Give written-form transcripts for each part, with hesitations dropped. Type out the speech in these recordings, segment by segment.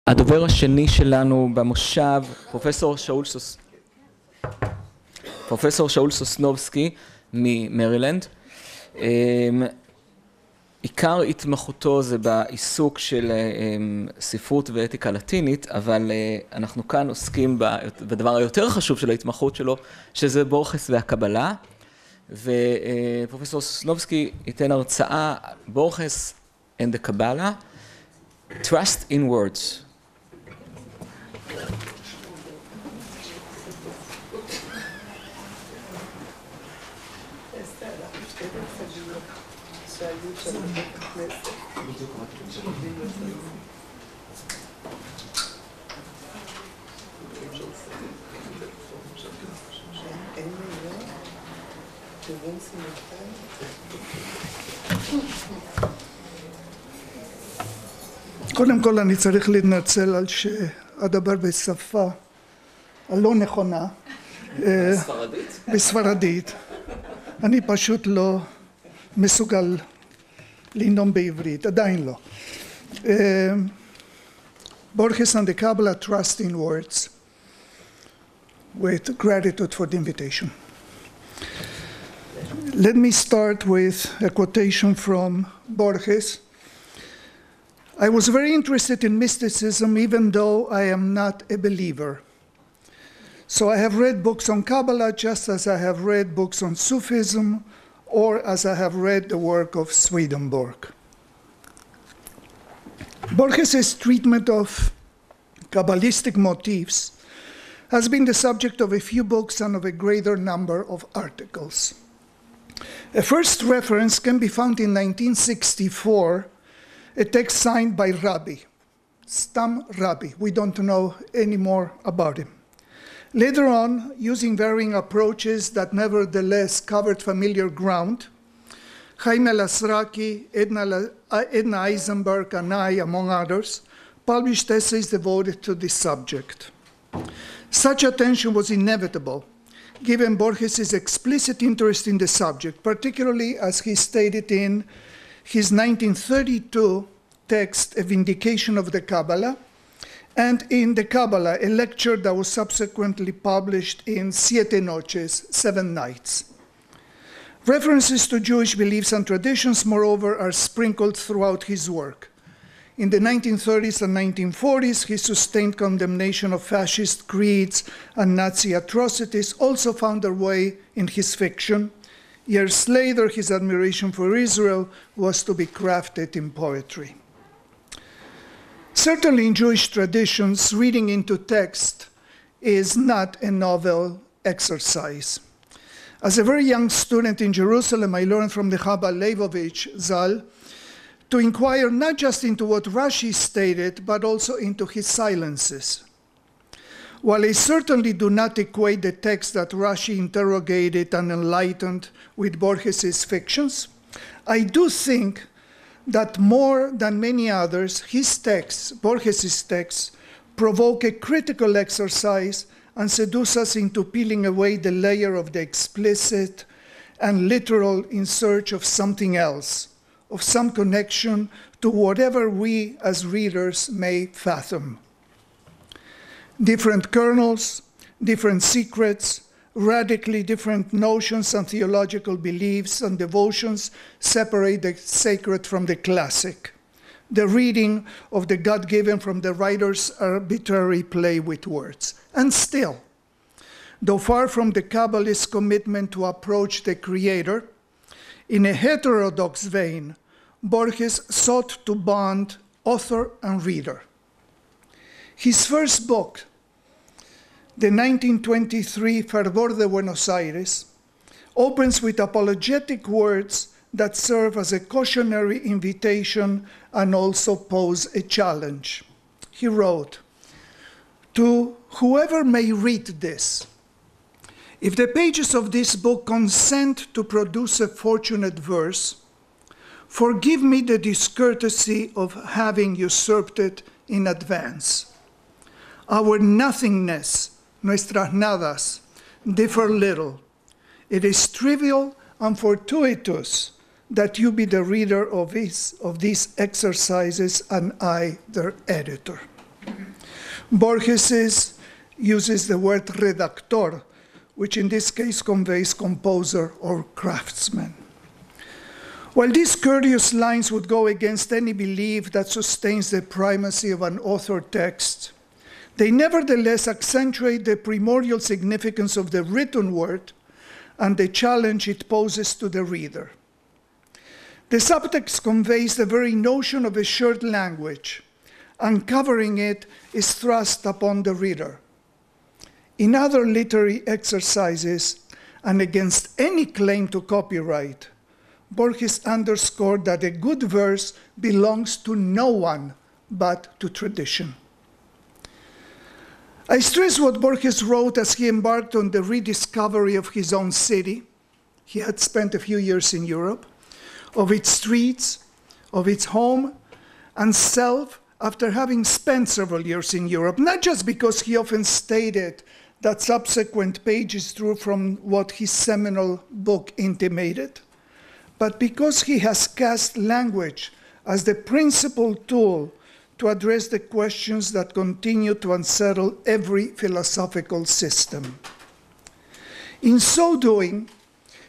הדובר השני שלנו במושב, פרופסור שאול סוסנובסקי ממרילנד. עיקר התמחותו זה בעיסוק של ספרות ואתיקה לטינית, אבל אנחנו כאן עוסקים בדבר היותר חשוב של ההתמחות שלו, שזה בורכס והקבלה. ופרופסור סוסנובסקי ייתן הרצאה, בורכס and the Kabbalah, Trust in Words. קודם כל אני צריך להתנצל על שאדבר בשפה הלא נכונה. בספרדית? בספרדית. אני פשוט לא מסוגל לנאום בעברית, עדיין לא. Borges and the Kabbalah, Trust in Words, with gratitude for the invitation. Let me start with a quotation from Borges. I was very interested in mysticism even though I am not a believer. So I have read books on Kabbalah just as I have read books on Sufism or as I have read the work of Swedenborg. Borges' treatment of Kabbalistic motifs has been the subject of a few books and of a greater number of articles. A first reference can be found in 1964, a text signed by Rabbi, Stam Rabbi. We don't know any more about him. Later on, using varying approaches that nevertheless covered familiar ground, Chaim El-Asraki, Edna Eisenberg, and I, among others, published essays devoted to this subject. Such attention was inevitable, given Borges' explicit interest in the subject, particularly as he stated in his 1932 text, A Vindication of the Kabbalah, and in the Kabbalah, a lecture that was subsequently published in Siete Noches, 7 Nights. References to Jewish beliefs and traditions, moreover, are sprinkled throughout his work. In the 1930s and 1940s, his sustained condemnation of fascist creeds and Nazi atrocities also found their way in his fiction. Years later, his admiration for Israel was to be crafted in poetry. Certainly in Jewish traditions, reading into text is not a novel exercise. As a very young student in Jerusalem, I learned from the Chabad Leibovich Zal to inquire not just into what Rashi stated, but also into his silences. While I certainly do not equate the text that Rashi interrogated and enlightened with Borges' fictions, I do think that more than many others, his texts, Borges' texts, provoke a critical exercise and seduce us into peeling away the layer of the explicit and literal in search of something else, of some connection to whatever we as readers may fathom. Different kernels, different secrets, radically different notions and theological beliefs and devotions separate the sacred from the classic, the reading of the God-given from the writer's arbitrary play with words. And still, though far from the Kabbalist commitment to approach the Creator, in a heterodox vein, Borges sought to bond author and reader. His first book, the 1923 Fervor de Buenos Aires, opens with apologetic words that serve as a cautionary invitation and also pose a challenge. He wrote, "To whoever may read this, if the pages of this book consent to produce a fortunate verse, forgive me the discourtesy of having usurped it in advance. Our nothingness, nuestras nadas, differ little. It is trivial and fortuitous that you be the reader of these exercises and I their editor." Borges uses the word redactor, which in this case conveys composer or craftsman. While these courteous lines would go against any belief that sustains the primacy of an author text, they nevertheless accentuate the primordial significance of the written word and the challenge it poses to the reader. The subtext conveys the very notion of a shared language. Uncovering it is thrust upon the reader. In other literary exercises, and against any claim to copyright, Borges underscored that a good verse belongs to no one but to tradition. I stress what Borges wrote as he embarked on the rediscovery of his own city. He had spent a few years in Europe, of its streets, of its home, and self, after having spent several years in Europe, not just because he often stated that subsequent pages drew from what his seminal book intimated, but because he has cast language as the principal tool to address the questions that continue to unsettle every philosophical system. In so doing,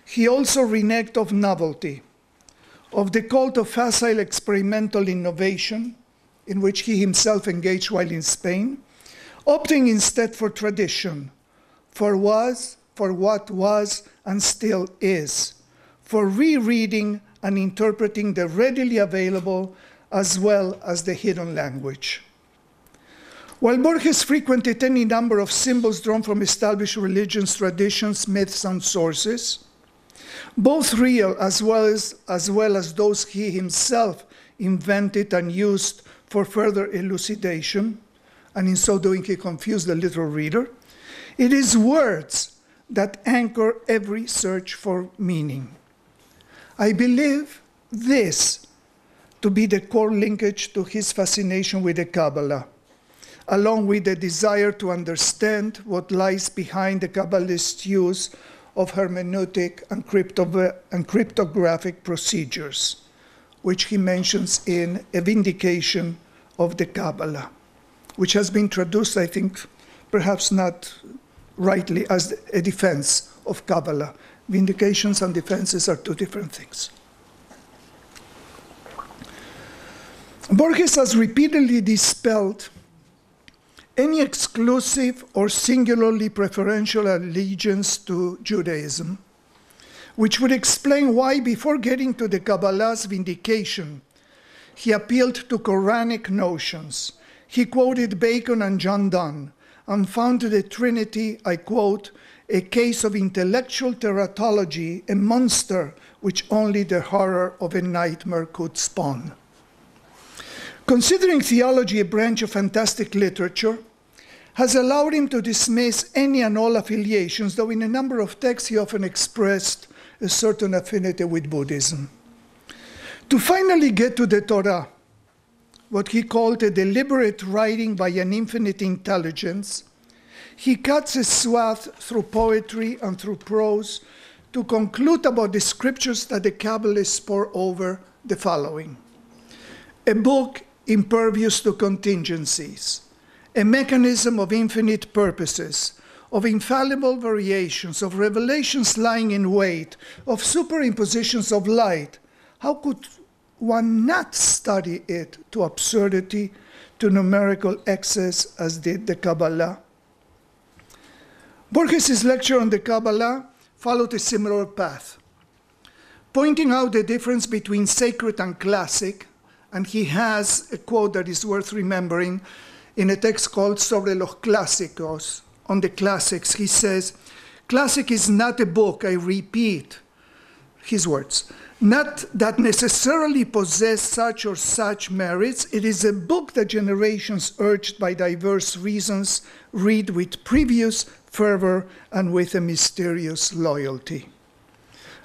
he also reneged of novelty, of the cult of facile experimental innovation, in which he himself engaged while in Spain, opting instead for tradition, for what was and still is, for rereading and interpreting the readily available as well as the hidden language. While Borges frequented any number of symbols drawn from established religions, traditions, myths, and sources, both real as well as those he himself invented and used for further elucidation, and in so doing he confused the literal reader, it is words that anchor every search for meaning. I believe this to be the core linkage to his fascination with the Kabbalah, along with the desire to understand what lies behind the Kabbalist use of hermeneutic and cryptographic procedures, which he mentions in A Vindication of the Kabbalah, which has been traduced, I think, perhaps not rightly, as a defense of Kabbalah. Vindications and defenses are two different things. Borges has repeatedly dispelled any exclusive or singularly preferential allegiance to Judaism, which would explain why, before getting to the Kabbalah's vindication, he appealed to Quranic notions. He quoted Bacon and John Donne and found the Trinity, I quote, a case of intellectual teratology, a monster which only the horror of a nightmare could spawn. Considering theology a branch of fantastic literature, has allowed him to dismiss any and all affiliations, though in a number of texts he often expressed a certain affinity with Buddhism. To finally get to the Torah, what he called a deliberate writing by an infinite intelligence, he cuts a swath through poetry and through prose to conclude about the scriptures that the Kabbalists pour over the following: a book impervious to contingencies, a mechanism of infinite purposes, of infallible variations, of revelations lying in wait, of superimpositions of light. How could one not study it to absurdity, to numerical excess, as did the Kabbalah? Borges' lecture on the Kabbalah followed a similar path, pointing out the difference between sacred and classic, and he has a quote that is worth remembering in a text called Sobre los Clásicos, on the classics. He says, "Classic is not a book, I repeat," his words, "not that necessarily possess such or such merits. It is a book that generations urged by diverse reasons read with previous fervor and with a mysterious loyalty."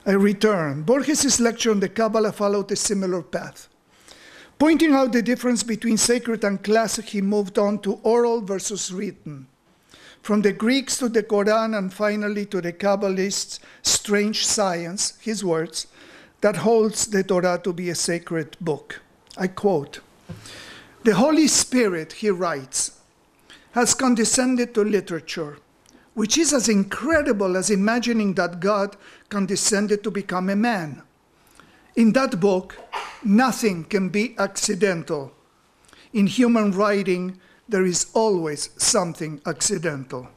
I return. Borges' lecture on the Kabbalah followed a similar path. Pointing out the difference between sacred and classic, he moved on to oral versus written, from the Greeks to the Quran, and finally to the Kabbalists' strange science, his words, that holds the Torah to be a sacred book. I quote, "The Holy Spirit," he writes, has condescended to literature, which is as incredible as imagining that God condescended to become a man. In that book, nothing can be accidental. In human writing, there is always something accidental.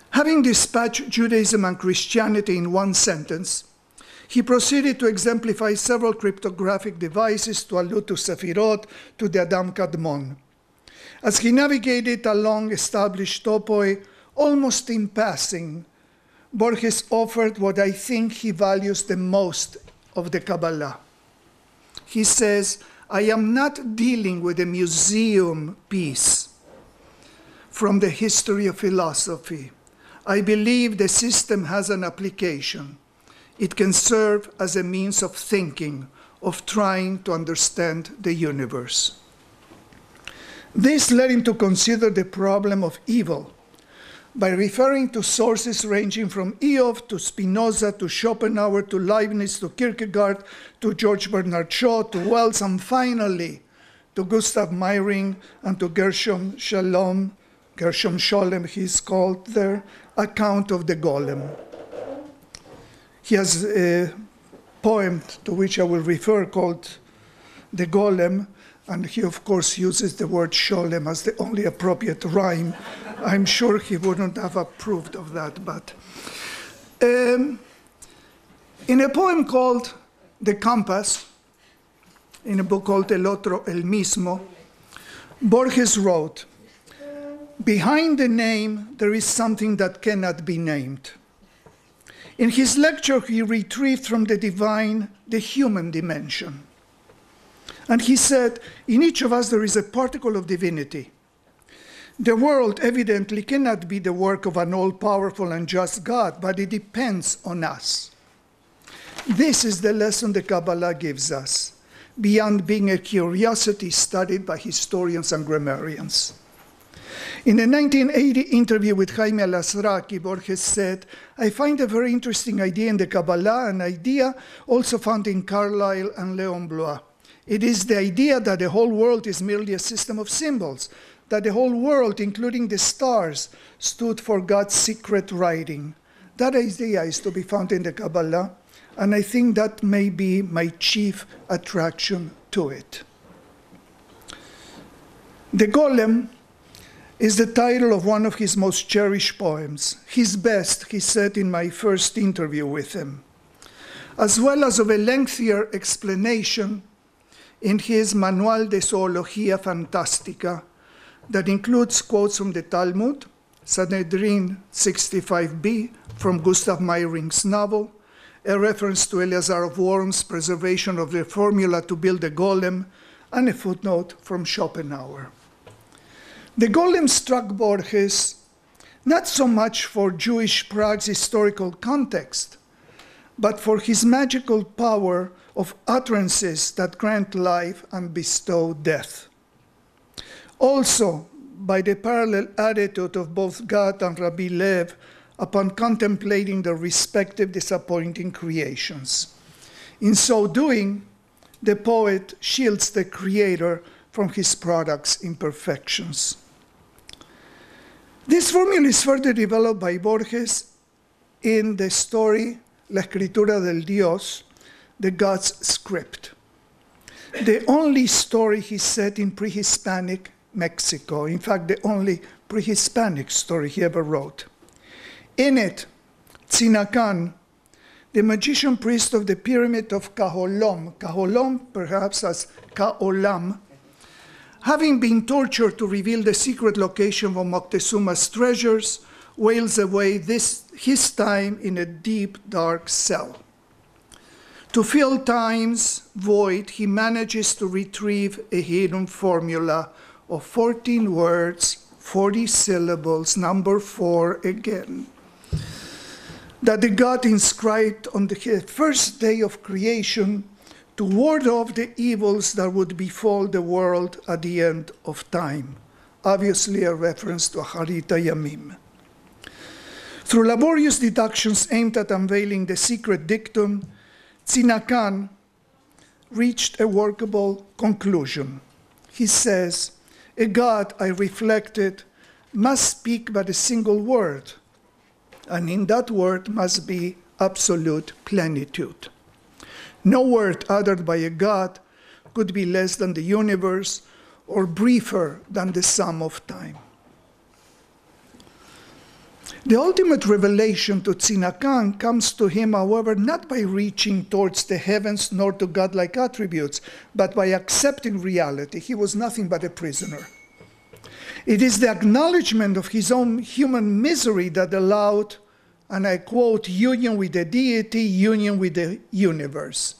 Having dispatched Judaism and Christianity in one sentence, he proceeded to exemplify several cryptographic devices to allude to Sefirot, to the Adam Kadmon. As he navigated along established topoi, almost in passing, Borges offered what I think he values the most of the Kabbalah. He says, I am not dealing with a museum piece from the history of philosophy. I believe the system has an application. It can serve as a means of thinking, of trying to understand the universe. This led him to consider the problem of evil by referring to sources ranging from Eob to Spinoza to Schopenhauer to Leibniz to Kierkegaard to George Bernard Shaw to Wells and finally to Gustav Mayring and to Gershom Scholem, he's called there, account of the Golem. He has a poem to which I will refer called The Golem, and he of course uses the word Sholem as the only appropriate rhyme. I'm sure he wouldn't have approved of that, but in a poem called The Compass, in a book called El Otro, El Mismo, Borges wrote, behind the name there is something that cannot be named. In his lecture, he retrieved from the divine the human dimension. And he said, in each of us there is a particle of divinity. The world evidently cannot be the work of an all-powerful and just God, but it depends on us. This is the lesson the Kabbalah gives us, beyond being a curiosity studied by historians and grammarians. In a 1980 interview with Jaime Al-Azraqi, Borges said, I find a very interesting idea in the Kabbalah, an idea also found in Carlyle and Leon Blois. It is the idea that the whole world is merely a system of symbols, that the whole world, including the stars, stood for God's secret writing. That idea is to be found in the Kabbalah, and I think that may be my chief attraction to it. The Golem is the title of one of his most cherished poems, his best, he said in my first interview with him, as well as of a lengthier explanation in his Manual de Zoología Fantástica that includes quotes from the Talmud, Sanhedrin 65b from Gustav Mayring's novel, a reference to Eleazar of Worms' preservation of the formula to build a golem, and a footnote from Schopenhauer. The Golem struck Borges not so much for Jewish Prague's historical context, but for his magical power of utterances that grant life and bestow death. Also, by the parallel attitude of both God and Rabbi Lev upon contemplating their respective disappointing creations. In so doing, the poet shields the creator from his product's imperfections. This formula is further developed by Borges in the story La Escritura del Dios, the God's script, the only story he said in pre-Hispanic Mexico, in fact, the only pre-Hispanic story he ever wrote. In it, Tzinakan, the magician priest of the pyramid of Kaholom perhaps as Kaolam, having been tortured to reveal the secret location of Moctezuma's treasures, wails away his time in a deep, dark cell. To fill time's void, he manages to retrieve a hidden formula of 14 words, 40 syllables, number 4 again, that the God inscribed on the first day of creation to ward off the evils that would befall the world at the end of time, obviously a reference to Acharita Yamim. Through laborious deductions aimed at unveiling the secret dictum, Tzinakan reached a workable conclusion. He says, A God, I reflected, must speak but a single word, and in that word must be absolute plenitude. No word uttered by a God could be less than the universe or briefer than the sum of time. The ultimate revelation to Tzinakan comes to him, however, not by reaching towards the heavens nor to godlike attributes, but by accepting reality. He was nothing but a prisoner. It is the acknowledgement of his own human misery that allowed, and I quote, union with the deity, union with the universe.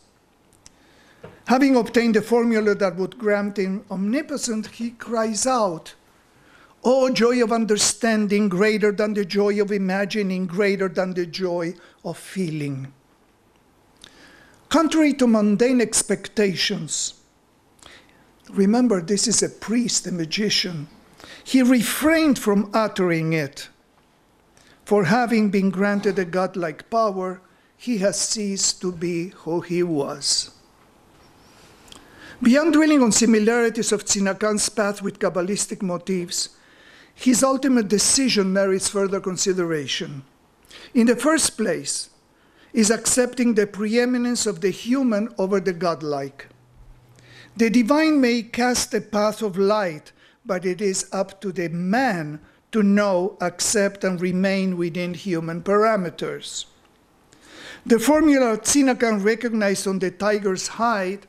Having obtained a formula that would grant him omnipotence, he cries out, "Oh, joy of understanding, greater than the joy of imagining, greater than the joy of feeling." Contrary to mundane expectations, remember, this is a priest, a magician, he refrained from uttering it. For having been granted a godlike power, he has ceased to be who he was. Beyond dwelling on similarities of Tzinakan's path with Kabbalistic motifs, his ultimate decision merits further consideration. In the first place, is accepting the preeminence of the human over the godlike. The divine may cast a path of light, but it is up to the man to know, accept, and remain within human parameters. The formula Tzinakan recognized on the tiger's hide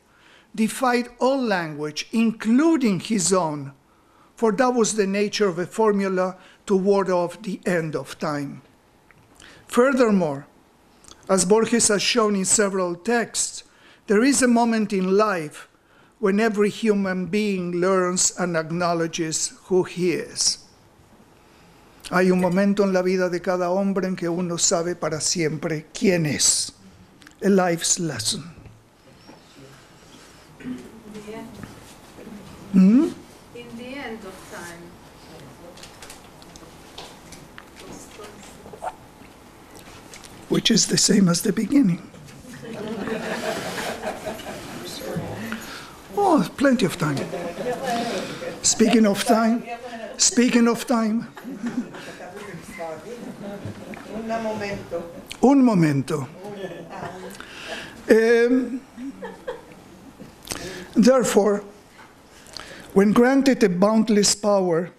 defied all language, including his own, for that was the nature of a formula to ward off the end of time. Furthermore, as Borges has shown in several texts, there is a moment in life when every human being learns and acknowledges who he is. Hay un momento en la vida de cada hombre en que uno sabe para siempre quién es. A life's lesson. In the end of time. Which is the same as the beginning. Oh, plenty of time. Speaking of time. Un momento. Therefore, when granted a boundless power,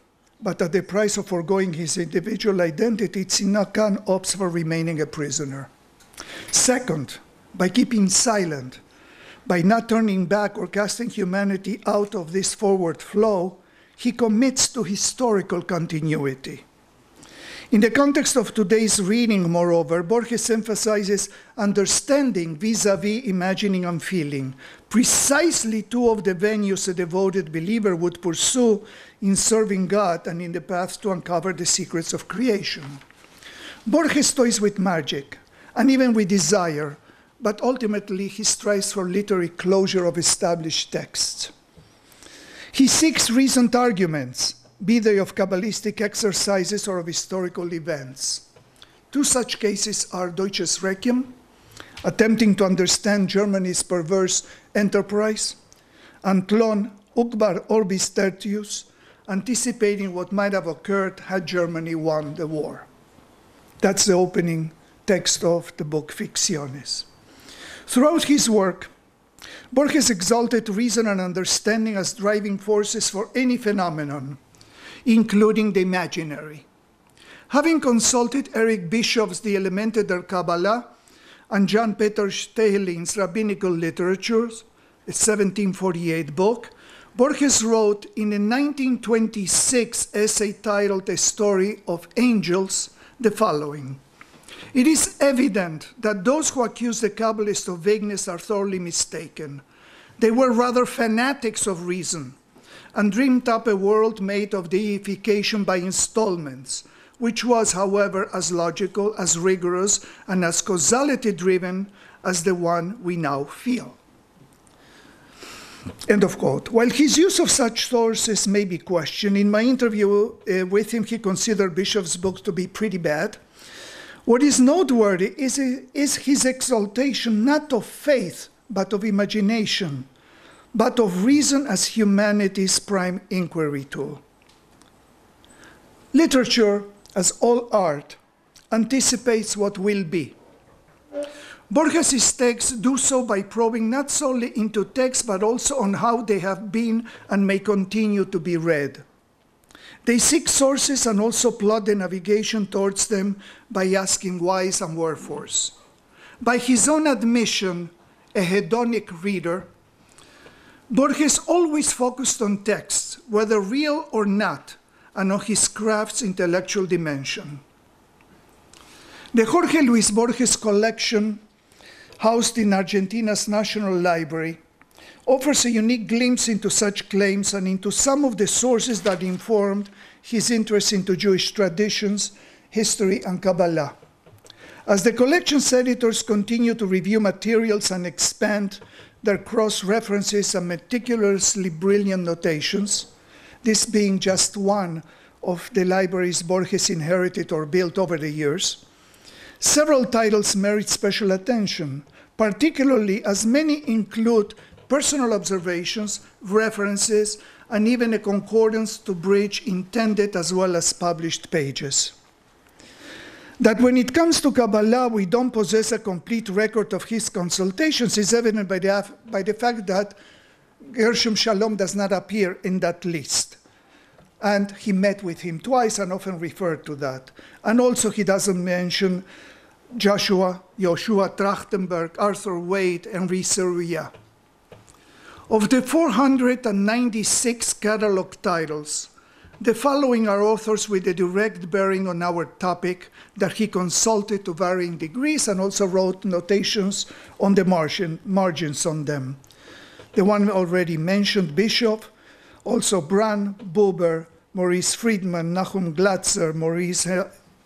but at the price of foregoing his individual identity, Tzinakan opts for remaining a prisoner. Second, by keeping silent, by not turning back or casting humanity out of this forward flow, he commits to historical continuity. In the context of today's reading, moreover, Borges emphasizes understanding vis-a-vis imagining and feeling, precisely two of the venues a devoted believer would pursue in serving God and in the path to uncover the secrets of creation. Borges toys with magic, and even with desire, but ultimately he strives for literary closure of established texts. He seeks reasoned arguments, be they of Kabbalistic exercises or of historical events. Two such cases are Deutsches Requiem, attempting to understand Germany's perverse enterprise, and Tlon, Ukbar Orbis Tertius, anticipating what might have occurred had Germany won the war. That's the opening text of the book Ficciones. Throughout his work, Borges exalted reason and understanding as driving forces for any phenomenon, including the imaginary. Having consulted Eric Bischoff's The Elemente der Kabbalah and Jan Peter Stehlin's Rabbinical Literatures, a 1748 book, Borges wrote in a 1926 essay titled A Story of Angels the following: "It is evident that those who accuse the Kabbalists of vagueness are thoroughly mistaken. They were rather fanatics of reason and dreamed up a world made of deification by installments, which was, however, as logical, as rigorous, and as causality-driven as the one we now feel." End of quote. While his use of such sources may be questioned, in my interview with him, he considered Bischoff's book to be pretty bad. What is noteworthy is his exaltation not of faith, but of imagination, but of reason as humanity's prime inquiry tool. Literature, as all art, anticipates what will be. Borges' texts do so by probing not solely into texts, but also on how they have been and may continue to be read. They seek sources and also plot the navigation towards them by asking whys and wherefores. By his own admission, a hedonic reader, Borges always focused on texts, whether real or not, and on his craft's intellectual dimension. The Jorge Luis Borges collection, housed in Argentina's National Library, offers a unique glimpse into such claims and into some of the sources that informed his interest into Jewish traditions, history, and Kabbalah. As the collection's editors continue to review materials and expand their cross-references and meticulously brilliant notations, this being just one of the libraries Borges inherited or built over the years, several titles merit special attention, particularly as many include personal observations, references, and even a concordance to bridge intended as well as published pages. That when it comes to Kabbalah, we don't possess a complete record of his consultations is evident by the fact that Gershom Shalom does not appear in that list. And he met with him twice and often referred to that. And also he doesn't mention Joshua Trachtenberg, Arthur Wade, and Henri Seruya. Of the 496 catalog titles, the following are authors with a direct bearing on our topic that he consulted to varying degrees and also wrote notations on the margins on them. The one already mentioned, Bishop, also Brand, Buber, Maurice Friedman, Nahum Glatzer,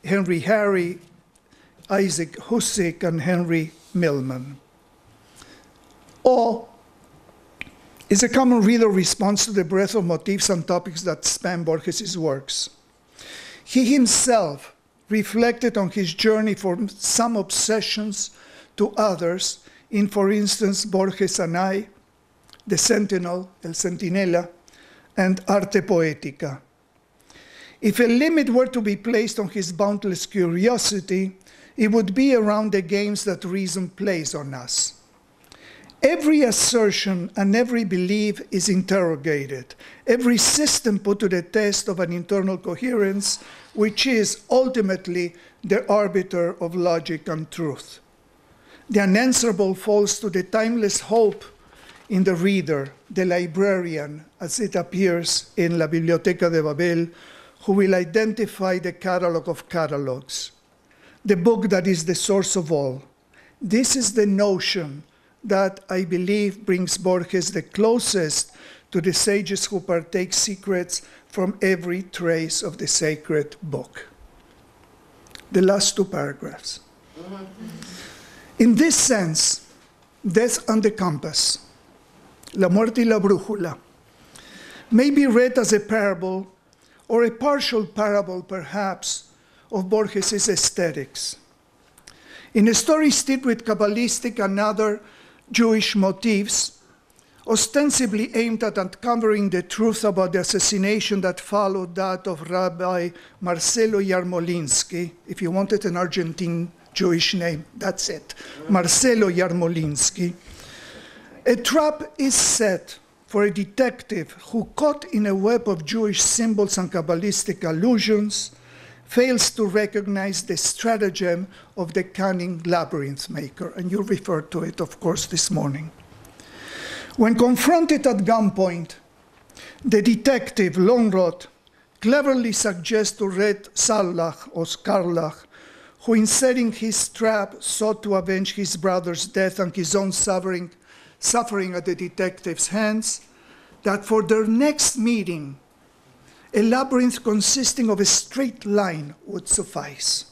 Henry Harry, Isaac Hussik, and Henry Millman. Awe is a common reader response to the breadth of motifs and topics that span Borges' works. He himself reflected on his journey from some obsessions to others in, for instance, Borges and I, The Sentinel, El Centinela, and Arte Poetica. If a limit were to be placed on his boundless curiosity, it would be around the games that reason plays on us. Every assertion and every belief is interrogated, every system put to the test of an internal coherence, which is ultimately the arbiter of logic and truth. The unanswerable falls to the timeless hope in the reader, the librarian, as it appears in La Biblioteca de Babel, who will identify the catalog of catalogs, the book that is the source of all. This is the notion that I believe brings Borges the closest to the sages who partake secrets from every trace of the sacred book. The last two paragraphs. In this sense, Death and the Compass, La Muerte y la Brújula, may be read as a parable, or a partial parable perhaps, of Borges' aesthetics. In a story steeped with Kabbalistic and other Jewish motifs, ostensibly aimed at uncovering the truth about the assassination that followed that of Rabbi Marcelo Yarmolinsky. If you wanted an Argentine Jewish name, that's it, Marcelo Yarmolinsky. A trap is set for a detective who, caught in a web of Jewish symbols and Kabbalistic allusions, fails to recognize the stratagem of the cunning labyrinth maker. And you referred to it, of course, this morning. When confronted at gunpoint, the detective, Longrot, cleverly suggests to Red Sallach, or Skarlach, who in setting his trap sought to avenge his brother's death and his own suffering at the detective's hands, that for their next meeting, a labyrinth consisting of a straight line would suffice.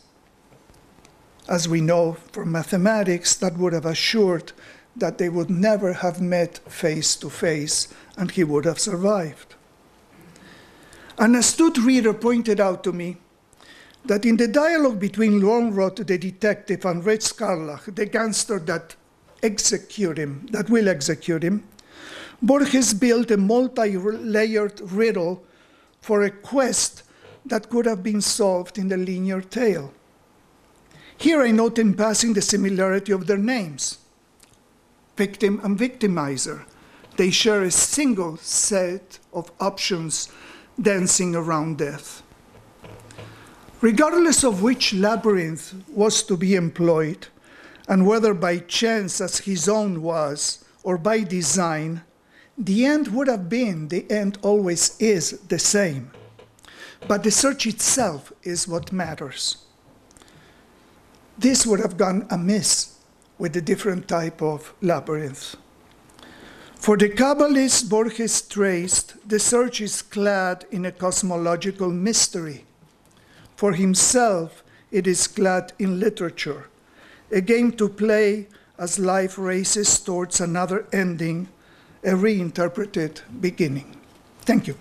As we know from mathematics, that would have assured that they would never have met face to face, and he would have survived. An astute reader pointed out to me that in the dialogue between Longrot, the detective, and Red Skarlach, the gangster that will execute him, Borges built a multi-layered riddle for a quest that could have been solved in the linear tale. Here I note in passing the similarity of their names, victim and victimizer. They share a single set of options dancing around death. Regardless of which labyrinth was to be employed, and whether by chance as his own was, or by design, the end would have been, the end always is the same. But the search itself is what matters. This would have gone amiss with a different type of labyrinth. For the Kabbalist Borges traced, the search is clad in a cosmological mystery. For himself, it is clad in literature, a game to play as life races towards another ending, a reinterpreted beginning. Thank you.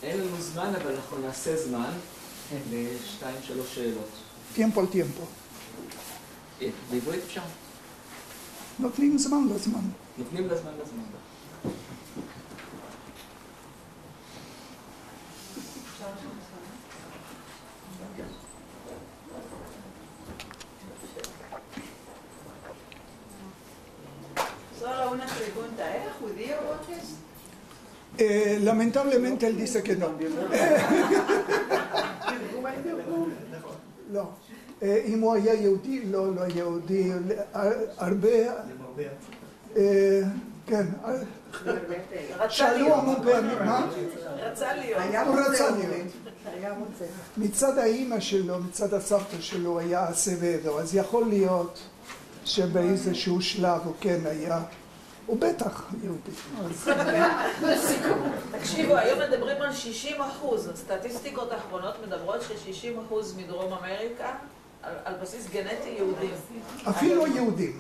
אין לנו זמן, אבל אנחנו נעשה זמן לשתיים, שלוש שאלות. Tiempo al tiempo. בעברית אפשר? נותנים זמן לזמן. נותנים לזמן לזמן. Solo una pregunta, ¿era judío Borges? Lamentablemente él dice que no. לא. אם הוא היה יהודי, לא היה יהודי. הרבה... כן. שאלו המון פעמים, מה? רצה להיות. הוא רצה להיות. מצד האימא שלו, מצד הסבתא שלו היה אסבדו, אז יכול להיות שבאיזשהו שלב הוא כן היה, הוא בטח יהודי. תקשיבו, היום מדברים על 60%, סטטיסטיקות האחרונות מדברות ש-60% מדרום אמריקה על בסיס גנטי יהודים. אפילו יהודים.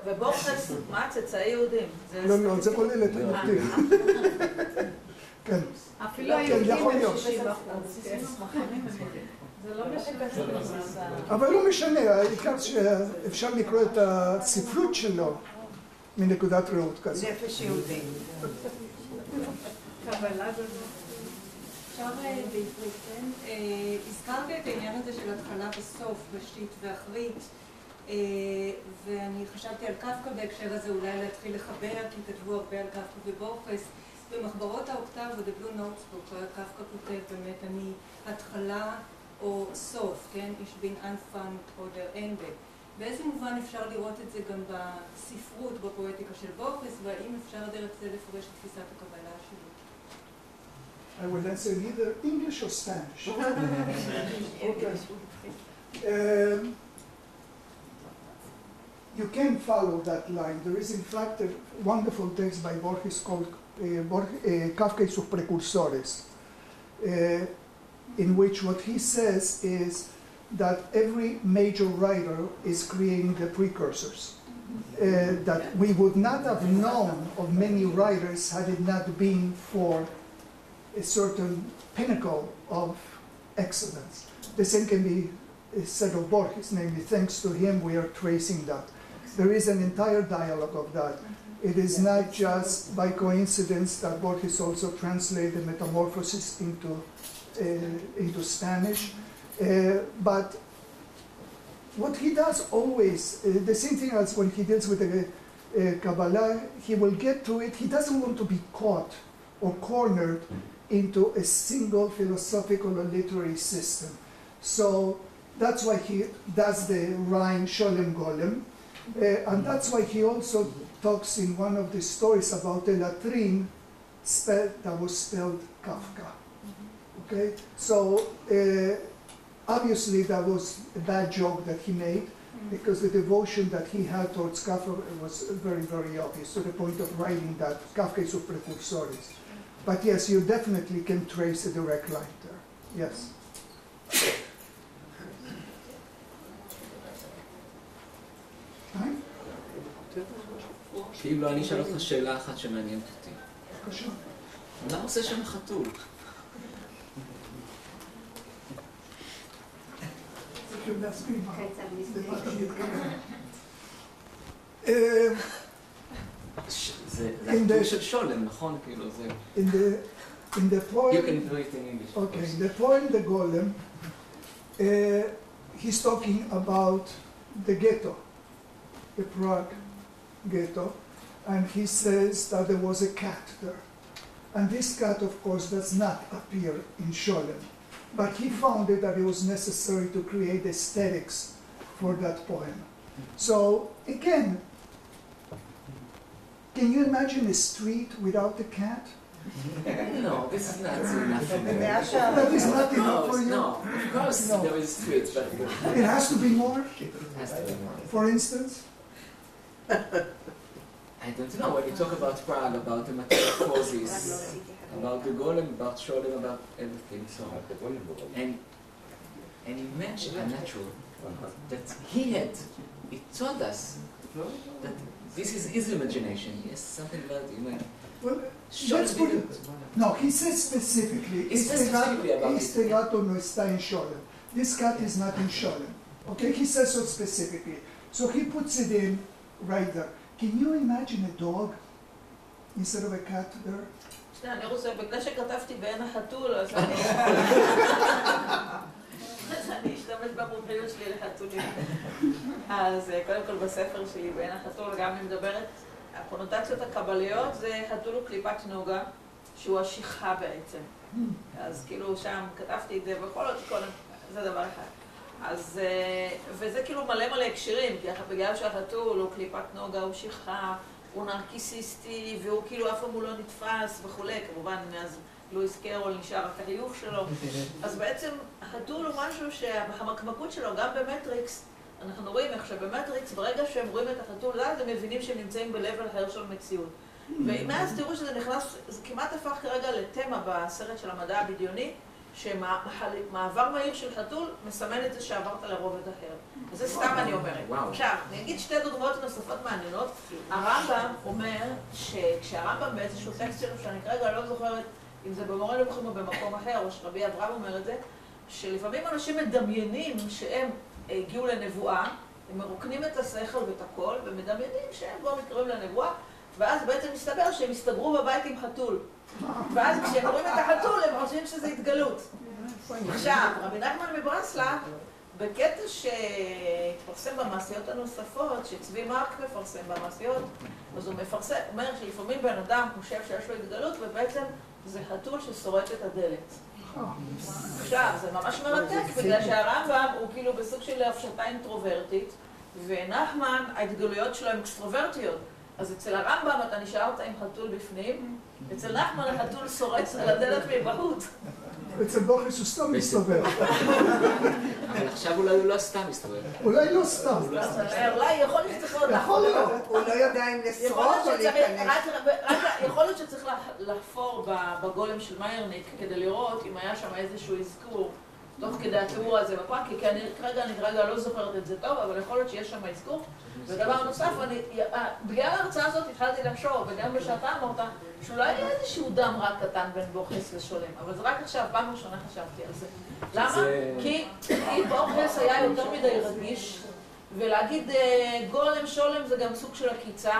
ובורכס, מה, צאצאי יהודים? לא, זה כולל את היהודים. כן. אפילו היהודים הם 60%. זה לא משנה. אבל לא משנה, העיקר שאפשר לקרוא את הספרות שלו מנקודת ראות כזאת. נפש יהודי. קבלה זה... אפשר בעברית, כן? הזכרת את העניין הזה של התחלה וסוף, ראשית ואחרית, ואני חשבתי על קפקא בהקשר הזה, אולי להתחיל לחבר, כי כתבו הרבה על קפקא ובורכס. במחברות האוקטב, או The Blue Notebook, קפקא כותב באמת, אני התחלה או סוף, כן? Ich bin Anfang oder Ende. באיזה מובן אפשר לראות את זה גם בספרות, בפואטיקה של בורכס, והאם אפשר דרך זה לפרש את תפיסת הקבלה שלו? I will answer either English or Spanish. You can follow that line. There is in fact a wonderful text by Borges called Kafka y sus precursores, in which what he says is that every major writer is creating the precursors. That we would not have known of many writers had it not been for a certain pinnacle of excellence. The same can be said of Borges, namely, thanks to him we are tracing that. There is an entire dialogue of that. It is not just by coincidence that Borges also translated the Metamorphosis into Spanish. But what he does always, the same thing as when he deals with the Kabbalah, he will get to it. He doesn't want to be caught or cornered into a single philosophical or literary system. So that's why he does the rhyme Sholem Golem. And that's why he also talks in one of the stories about the latrine that was spelled Kafka. Okay? So obviously that was a bad joke that he made, because the devotion that he had towards Kafka was very, very obvious, to the point of writing that Kafka y sus precursores. But yes, you definitely can trace a direct line there. Yes. אם לא, אני אשאל אותך שאלה אחת שמעניינת אותי. בבקשה. מה עושה שם חתול? של להסכים למה שהתכוון. זה הטור של שולם, נכון? כאילו זה... In the poem... You can do it in English. Okay, in the poem The Golem, he's talking about the ghetto, the Prague ghetto, and he says that there was a cat there. And this cat, of course, does not appear in Sholem. But he found it that it was necessary to create aesthetics for that poem. So, again, can you imagine a street without a cat? No, this is not enough for me. That is not enough for you? No, of course there is streets, but... It has to be more? It has to be more. For instance? I don't know, when you talk about Prague, about the material causes, about the golem, about Sholem, about everything, so... And he mentioned a natural that he told us that this is his imagination, yes, something about the imagination. Well, let's put it. No, he says specifically. Istegato no está in Sholem. This cat is not in Sholem. Okay, he says so specifically. So he puts it in right there. Can you imagine a dog instead of a cat there? אני רוצה, בגלל שכתבתי בעין החתול, אז אני אשתמש במומחיות שלי לחתולים. אז קודם כל בספר שלי בעין החתול גם אני מדברת, הקונוטציות הקבליות זה חתול וקליפת נוגה, שהוא השכחה בעצם. אז כאילו שם כתבתי את זה, בכל עוד קודם, זה דבר אחד. אז, וזה כאילו מלא הקשרים, כי בגלל שהחתול הוא קליפת נוגה, הוא שכחה, הוא נרקיסיסטי, והוא כאילו אף פעם הוא לא נתפס וכולי, כמובן מאז לואיס קרול נשאר רק החיוך שלו. אז בעצם החתול הוא משהו שהמקמקות שלו, גם במטריקס, אנחנו רואים איך שבמטריקס, ברגע שהם רואים את החתול, אז הם מבינים שהם נמצאים בלבל אחר של מציאות. ומאז תראו שזה נכנס, זה כמעט הפך כרגע לתמה בסרט של המדע הבדיוני, שמעבר מהיר של חתול מסמן את זה שעברת לרובד אחר. וזה סתם אני אומרת. עכשיו, אני אגיד שתי דוגמאות נוספות מעניינות. הרמב"ם אומר שכשהרמב"ם באיזשהו טקסט שלו, שאני כרגע לא זוכרת אם זה במורה נבוכים או במקום אחר, או שרבי אברהם אומר את זה, שלפעמים אנשים מדמיינים שהם הגיעו לנבואה, הם מרוקנים את השכל ואת הכל, ומדמיינים שהם כבר מתקרבים לנבואה, ואז בעצם מסתבר שהם הסתגרו בבית עם חתול. ואז כשהם רואים את החתול, הם חושבים שזה התגלות. עכשיו, רבי נחמן מברסלב, בקטע שהתפרסם במעשיות הנוספות, שצבי מרק מפרסם במעשיות, אז הוא אומר שלפעמים בן אדם חושב שיש לו התגלות, ובעצם זה חתול ששורט את הדלת. עכשיו, זה ממש מרתק, בגלל שהרמב"ם הוא כאילו בסוג של הפשטה אינטרוברטית, ונחמן, ההתגלויות שלו הן אקסטרוברטיות. אז אצל הרמב"ם אתה נשארת עם חתול בפנים, אצל נחמן החתול שורץ על הדלת מבחוץ. אצל בורכס הוא סתם מסתובב. אבל עכשיו אולי הוא לא סתם מסתובב. אולי לא סתם. אולי יכול להיות שצריך להיות יכול להיות. הוא לא יודע אם לשרוד או להיכנס. יכול להיות שצריך לחפור בגולם של מיירניק כדי לראות אם היה שם איזשהו אזכור תוך כדי התיאור הזה בפרק, כי אני כרגע לא זוכרת את זה טוב, אבל יכול להיות שיש שם אזכור. ודבר נוסף, בגלל ההרצאה הזאת התחלתי לחשוב, וגם בשעתה אמרת, שאולי היה איזשהו דם רק קטן בין בורכס לשולם, אבל זה רק עכשיו, פעם ראשונה חשבתי על זה. למה? כי בורכס היה יותר מדי רגיש, ולהגיד גולם שולם זה גם סוג של עקיצה,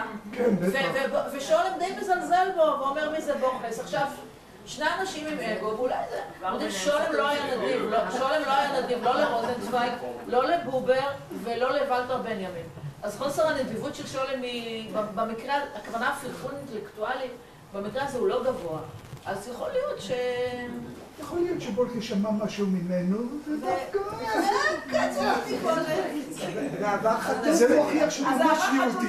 ושולם די מזלזל בו, ואומר מי זה בורכס. עכשיו, שני אנשים עם אגו, ואולי זה, שולם לא היה נדיב, לא לרוזנצוויג, לא לבובר ולא לוולטר בנימין. אז חוסר הנדיבות של שולם היא, במקרה, הכוונה הפרחון אינטלקטואלית, במקרה הזה הוא לא גבוה. אז יכול להיות יכול להיות שבורכס שמע משהו ממנו, ודווקא... קצר תיכון. זה מוכיח שהוא ממש יהודי.